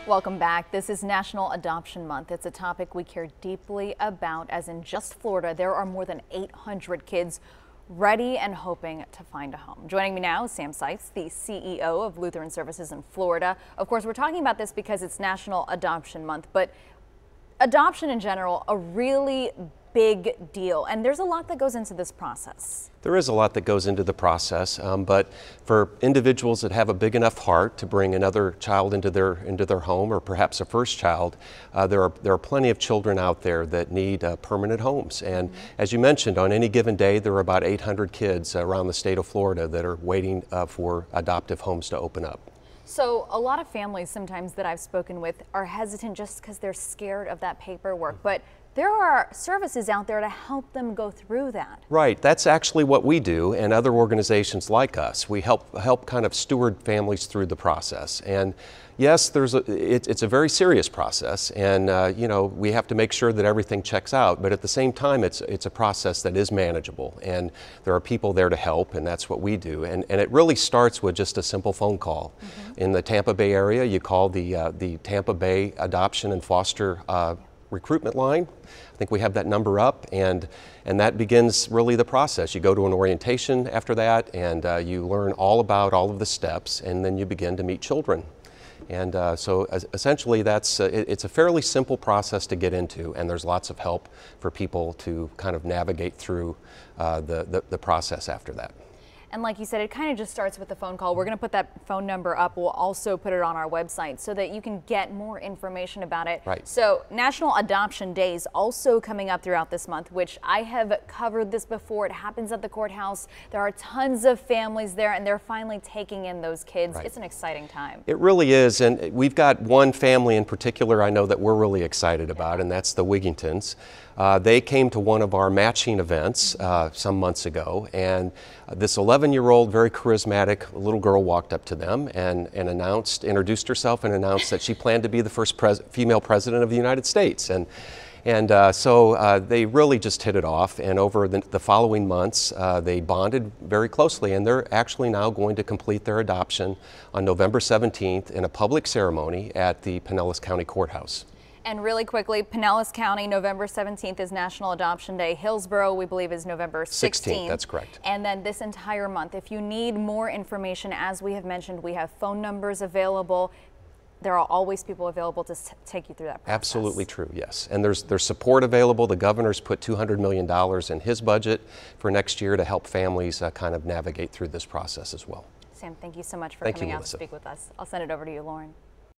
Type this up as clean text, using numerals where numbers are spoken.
Welcome back. This is National Adoption Month. It's a topic we care deeply about, as in just Florida, there are more than 800 kids ready and hoping to find a home. Joining me now is Sam Sykes, the CEO of Lutheran Services in Florida. Of course, we're talking about this because it's National Adoption Month, but adoption in general, a really big deal, and there's a lot that goes into this process. There is a lot that goes into the process, but for individuals that have a big enough heart to bring another child into their home, or perhaps a first child, there are plenty of children out there that need permanent homes. And as you mentioned, on any given day, there are about 800 kids around the state of Florida that are waiting for adoptive homes to open up. So a lot of families sometimes that I've spoken with are hesitant just because they're scared of that paperwork, but there are services out there to help them go through that. Right, that's actually what we do, and other organizations like us. We help kind of steward families through the process. And yes, it's a very serious process, and you know, we have to make sure that everything checks out, but at the same time it's a process that is manageable, and there are people there to help, and that's what we do. And it really starts with just a simple phone call. In the Tampa Bay area, you call the Tampa Bay Adoption and Foster recruitment line. I think we have that number up, and that begins really the process. You go to an orientation after that, and you learn all about all of the steps, and then you begin to meet children. And so essentially it's a fairly simple process to get into, and there's lots of help for people to kind of navigate through the process after that. And like you said, it kind of just starts with the phone call. We're going to put that phone number up. We'll also put it on our website so that you can get more information about it. Right. So National Adoption Day is also coming up throughout this month, which I have covered this before. It happens at the courthouse. There are tons of families there, and they're finally taking in those kids. Right. It's an exciting time. It really is, and we've got one family in particular I know that we're really excited about, and that's the Wigingtons. They came to one of our matching events some months ago, and this 11-year-old, very charismatic little girl walked up to them and introduced herself and announced that she planned to be the first female president of the United States. So they really just hit it off, and over the following months they bonded very closely, and they're actually now going to complete their adoption on November 17th in a public ceremony at the Pinellas County Courthouse. And really quickly, Pinellas County, November 17th is National Adoption Day. Hillsborough, we believe, is November 16th. That's correct. And then this entire month, if you need more information, as we have mentioned, we have phone numbers available. There are always people available to take you through that process. Absolutely true, yes. And there's support available. The governor's put $200 million in his budget for next year to help families kind of navigate through this process as well. Sam, thank you so much for coming out to speak with us. I'll send it over to you, Lauren.